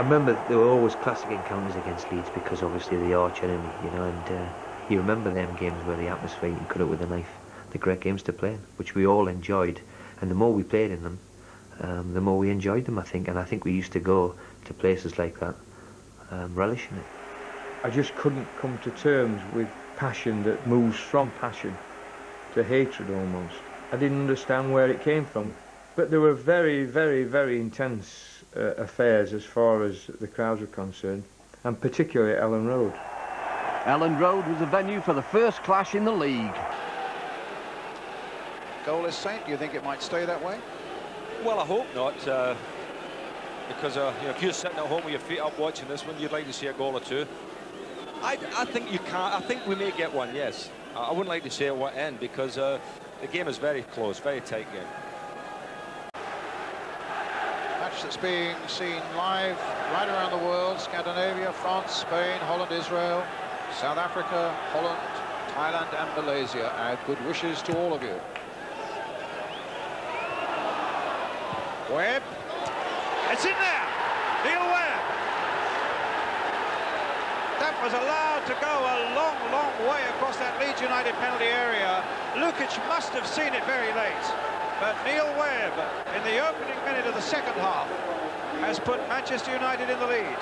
remember there were always classic encounters against Leeds because obviously the arch enemy, you know, and you remember them games where the atmosphere, you can cut it with a knife. The great games to play in, which we all enjoyed, and the more we played in them, the more we enjoyed them, I think, and I think we used to go to places like that, relishing it. I just couldn't come to terms with passion that moves from passion to hatred almost. I didn't understand where it came from. But there were very, very, very intense affairs as far as the crowds were concerned, and particularly at Elland Road. Elland Road was the venue for the first clash in the league. Goalless Saint, do you think it might stay that way? Well, I hope not, because you know, if you're sitting at home with your feet up watching this one, you'd like to see a goal or two. I think you can't. I think we may get one, yes. I wouldn't like to say at what end, because the game is very close, very tight game. Match that's being seen live right around the world: Scandinavia, France, Spain, Holland, Israel, South Africa, Holland, Thailand and Malaysia. Our good wishes to all of you. Webb. It's in there. Neil Webb. That was allowed to go a long, long way across that Leeds United penalty area. Lukic must have seen it very late. But Neil Webb, in the opening minute of the second half, has put Manchester United in the lead.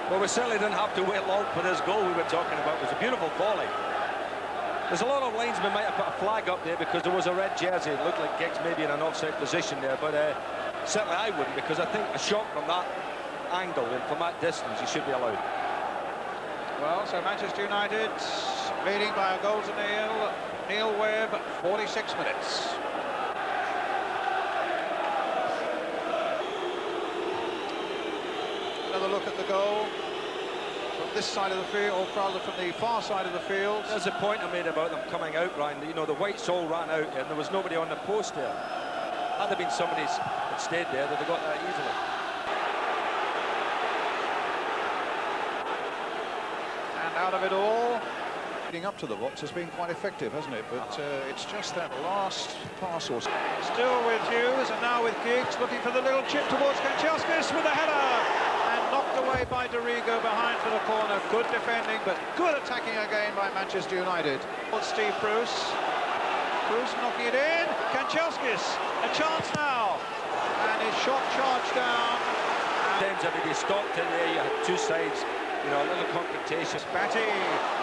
Well, we certainly didn't have to wait long for this goal we were talking about. It was a beautiful volley. There's a lot of linesmen might have put a flag up there because there was a red jersey. It looked like Giggs maybe in an offside position there, but certainly I wouldn't, because I think a shot from that angle and from that distance, you should be allowed. Well, so Manchester United leading by a goal to nil. Neil Webb, 46 minutes. Another look at the goal from this side of the field, or rather from the far side of the field. There's a point I made about them coming out, Ryan. You know, the whites all ran out and there was nobody on the post there. Had there been somebody that stayed there, they'd have got that easily. And out of it all, leading up to the box has been quite effective, hasn't it? But it's just that last pass or so. Still with Hughes, and now with Giggs, looking for the little chip towards Kanchelskis with a header. Knocked away by Dorigo behind for the corner. Good defending, but good attacking again by Manchester United. Steve Bruce. Bruce knocking it in. Kanchelskis, a chance now. And his shot charged down. James, if he stopped in there, you had two sides, you know, a little confrontation. Batty,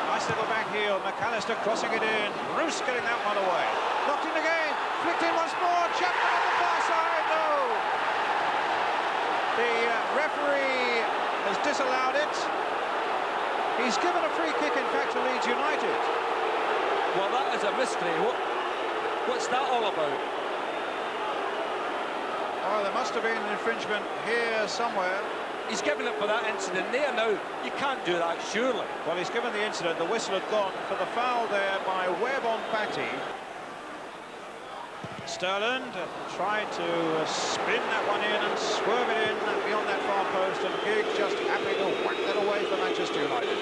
nice little back heel. McAllister crossing it in. Bruce getting that one away. Knocked in again. Flicked in once more. Chapman on the far side. No. The referee has disallowed it. He's given a free kick, in fact, to Leeds United. Well, that is a mystery. What's that all about? Oh, there must have been an infringement here somewhere. He's given it for that incident there now. You can't do that, surely. Well, he's given the incident. The whistle had gone for the foul there by Webb on Batty. Sterland tried to spin that one in and swerve it in beyond that far post, and Giggs just happy to whack that away for Manchester United.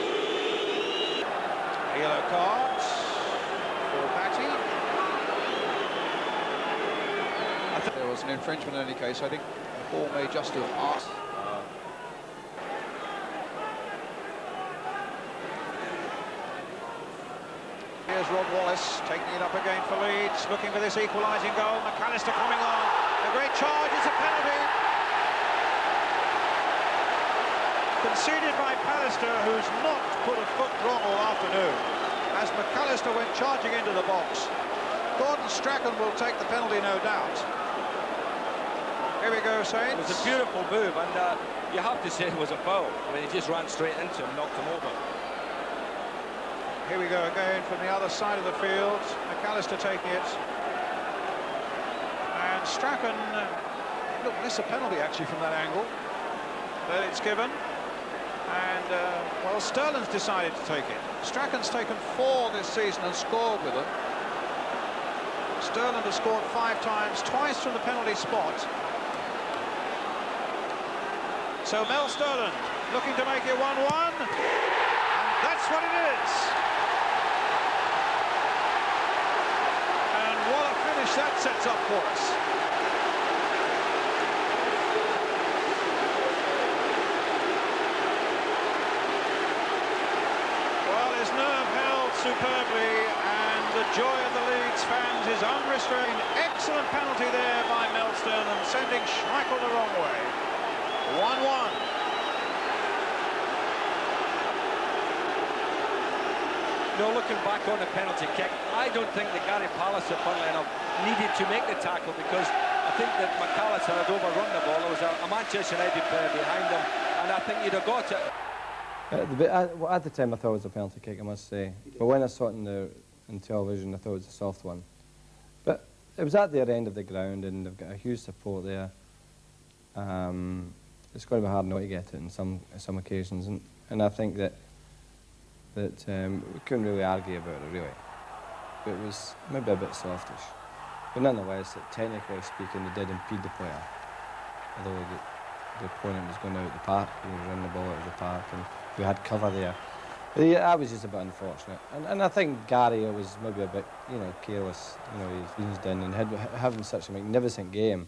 A yellow card for Batty. I think there was an infringement in any case. I think the ball may just have asked. Here's Rob Wallace taking it up again for Leeds, looking for this equalising goal. McAllister coming on. A great charge, it's a penalty. Conceded by Pallister, who's not put a foot wrong all afternoon, as McAllister went charging into the box. Gordon Strachan will take the penalty, no doubt. Here we go, Saints. It was a beautiful move, and you have to say it was a foul. I mean, he just ran straight into him, knocked him over. Here we go again from the other side of the field. McAllister taking it. And Strachan, look, this is a penalty actually from that angle. But it's given. And, well, Sterland's decided to take it. Strachan's taken 4 this season and scored with them. Sterland has scored 5 times, twice from the penalty spot. So Mel Sterland looking to make it 1-1. And that's what it is. What a finish that sets up for us. superbly, and the joy of the Leeds fans is unrestrained. Excellent penalty there by Melston and sending Schmeichel the wrong way. 1-1. No, looking back on the penalty kick, I don't think that Gary Palliser, funnily enough, needed to make the tackle, because I think that McAllister had overrun the ball. There was a Manchester United player behind him, and I think he'd have got it. At the time, I thought it was a penalty kick, I must say. But when I saw it in television, I thought it was a soft one. But it was at their end of the ground, and they've got a huge support there. It's going to be hard not to get it in some occasions, and I think that we couldn't really argue about it, really. But it was maybe a bit softish. But nonetheless, technically speaking, they did impede the player. Although the opponent was going out the park, he was running the ball out of the park, and we had cover there. But yeah, that was just a bit unfortunate. And I think Gary was maybe a bit, careless. He's eased in and having such a magnificent game.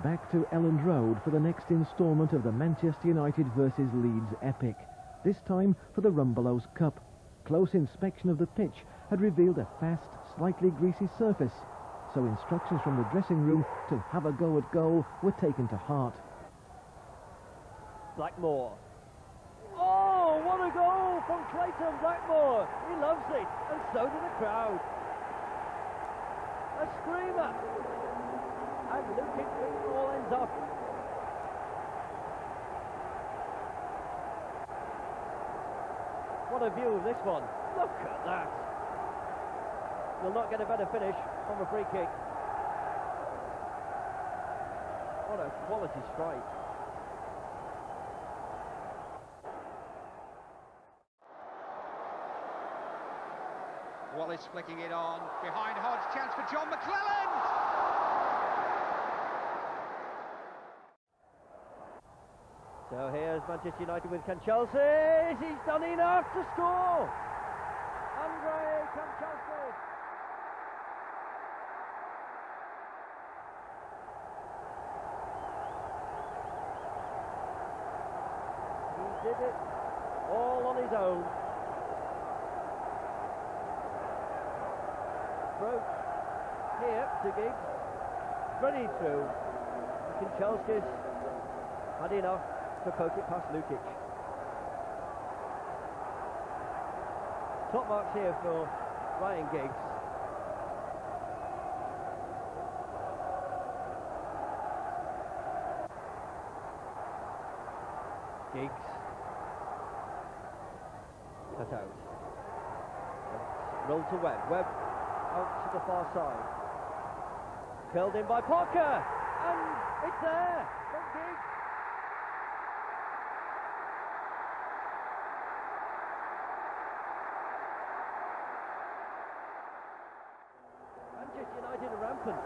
Back to Elland Road for the next instalment of the Manchester United versus Leeds epic. This time for the Rumbelows Cup. Close inspection of the pitch had revealed a fast, slightly greasy surface, so instructions from the dressing room to have a go at goal were taken to heart. Blackmore. Oh, what a goal from Clayton Blackmore. He loves it, and so do the crowd. A screamer. And Lukic brings all ends up. What a view of this one. Look at that. You'll not get a better finish from a free kick. What a quality strike. Wallace flicking it on. Behind Hodge, chance for John McClelland! So here's Manchester United with Kanchelskis. He's done enough to score. Andrei Kanchelskis. He did it all on his own. Broke here to Giggs. Ready through. Kanchelskis had enough to poke it past Lukic. Top marks here for Ryan Giggs. Giggs. Cut out. Roll to Webb. Webb out to the far side. Curled in by Parker. And it's there from Giggs. Manchester United are rampant.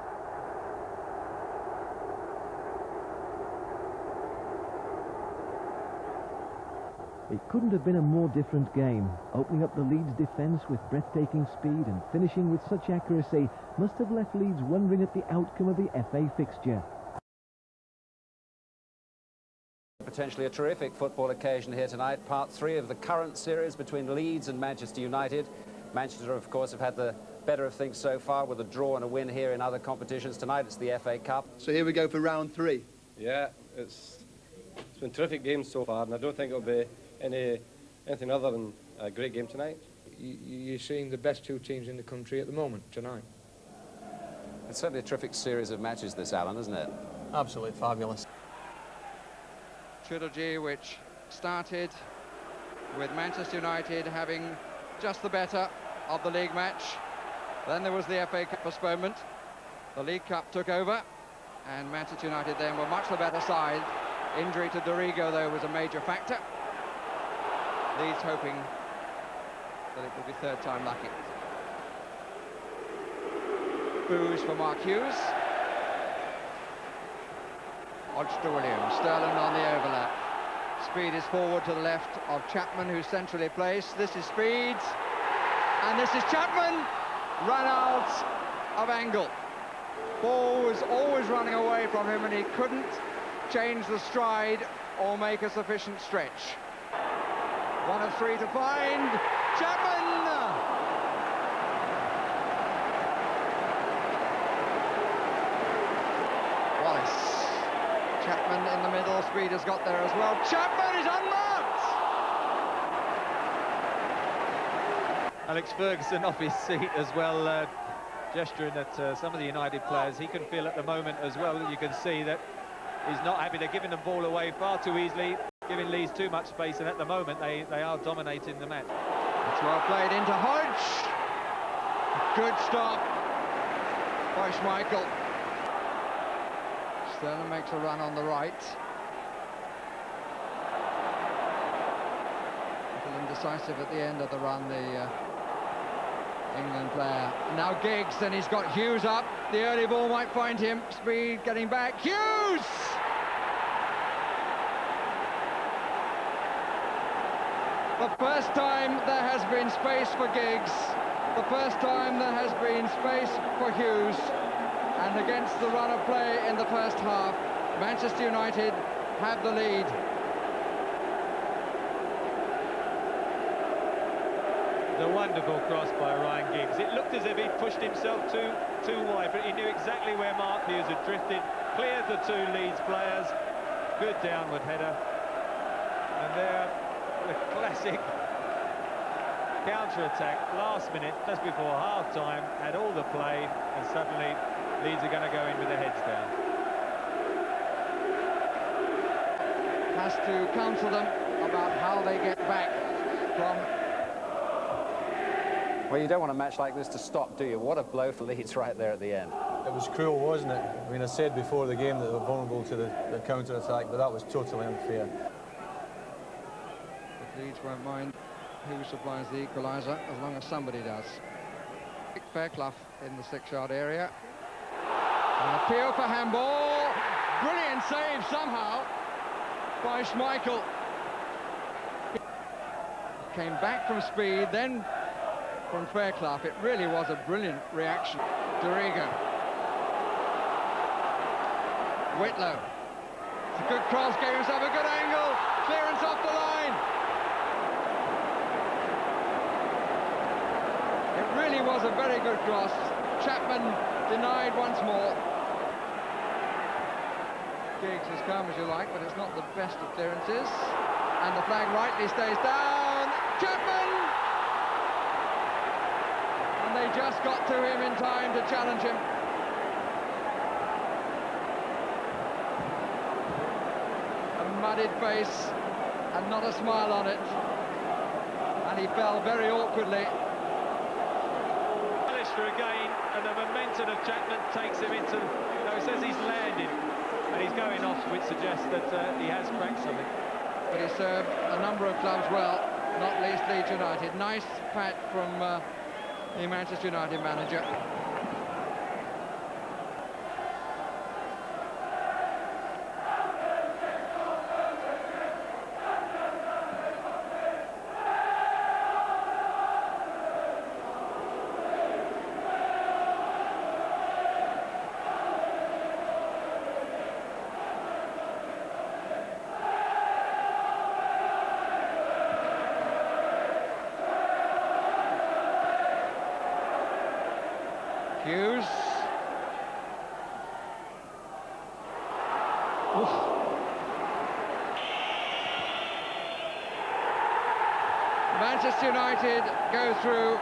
It couldn't have been a more different game. Opening up the Leeds defence with breathtaking speed and finishing with such accuracy must have left Leeds wondering at the outcome of the FA fixture. Potentially a terrific football occasion here tonight, part 3 of the current series between Leeds and Manchester United. Manchester, of course, have had the better of things so far with a draw and a win here in other competitions. Tonight it's the FA Cup. So here we go for round 3. Yeah, it's been terrific games so far, and I don't think it'll be anything other than a great game tonight. You're seeing the best 2 teams in the country at the moment tonight. It's certainly a terrific series of matches, this, Alan, isn't it? Absolutely fabulous. Trilogy, which started with Manchester United having just the better of the league match. Then there was the FA Cup postponement. The League Cup took over, and Manchester United then were much the better side. Injury to Dorigo, though, was a major factor. Leeds hoping that it will be third time lucky. Boos for Mark Hughes. Hodge to Williams. Sterling on the overlap. Speed is forward to the left of Chapman, who's centrally placed. This is Speed. And this is Chapman. Run out of angle. Ball was always running away from him, and he couldn't change the stride or make a sufficient stretch. 1 of 3 to find. Chapman! Chapman in the middle, Speed has got there as well. Chapman is unmarked! Alex Ferguson off his seat as well, gesturing at some of the United players. He can feel at the moment as well that you can see that he's not happy. They're giving the ball away far too easily, giving Leeds too much space, and at the moment they are dominating the match. It's well played into Hodge. Good stop by Schmeichel. Sterling makes a run on the right. A little indecisive at the end of the run, the England player. Now Giggs, and he's got Hughes up. The early ball might find him. Speed getting back. Hughes! The first time there has been space for Giggs. The first time there has been space for Hughes. And against the run of play in the first half, Manchester United have the lead. The wonderful cross by Ryan Giggs. It looked as if he'd pushed himself too wide, but he knew exactly where Mark Hughes had drifted, cleared the two Leeds players. Good downward header. And there, the classic counter-attack, last minute, just before half-time, had all the play, and suddenly Leeds are going to go in with their heads down. Has to counsel them about how they get back from... Well, you don't want a match like this to stop, do you? What a blow for Leeds right there at the end. It was cruel, wasn't it? I mean, I said before the game that they were vulnerable to the counter-attack, but that was totally unfair. But Leeds won't mind who supplies the equaliser, as long as somebody does. Fairclough in the 6-yard area. An appeal for handball. Brilliant save somehow by Schmeichel. Came back from Speed, then from Fairclough. It really was a brilliant reaction. Dorigo. Whitlow. It's a good cross, gave himself a good angle. Clearance off the line. It really was a very good cross. Chapman denied once more. Giggs as calm as you like, but it's not the best of clearances. And the flag rightly stays down. Chapman! And they just got to him in time to challenge him. A muddied face and not a smile on it. And he fell very awkwardly. Again, and the momentum of Chapman takes him into, it says he's landed and he's going off, which suggests that he has cracked something. But he served a number of clubs well, not least Leeds United. Nice pat from the Manchester United manager. Hughes. Oof. Manchester United go through,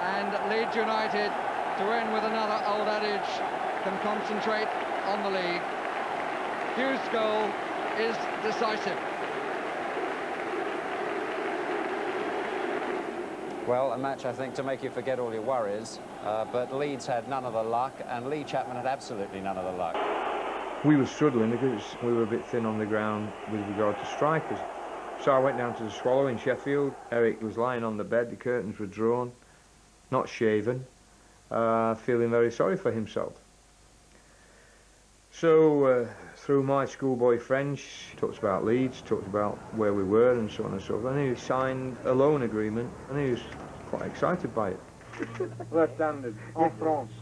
and Leeds United, to end with another old adage, can concentrate on the league. Hughes' goal is decisive. Well, a match, I think, to make you forget all your worries, but Leeds had none of the luck, and Lee Chapman had absolutely none of the luck. We were struggling because we were a bit thin on the ground with regard to strikers. So I went down to the Swallow in Sheffield. Eric was lying on the bed, the curtains were drawn, not shaven, feeling very sorry for himself. So through my schoolboy French, talked about Leeds, talked about where we were and so on and so forth, and he signed a loan agreement, and he was quite excited by it. Left-handed, en France.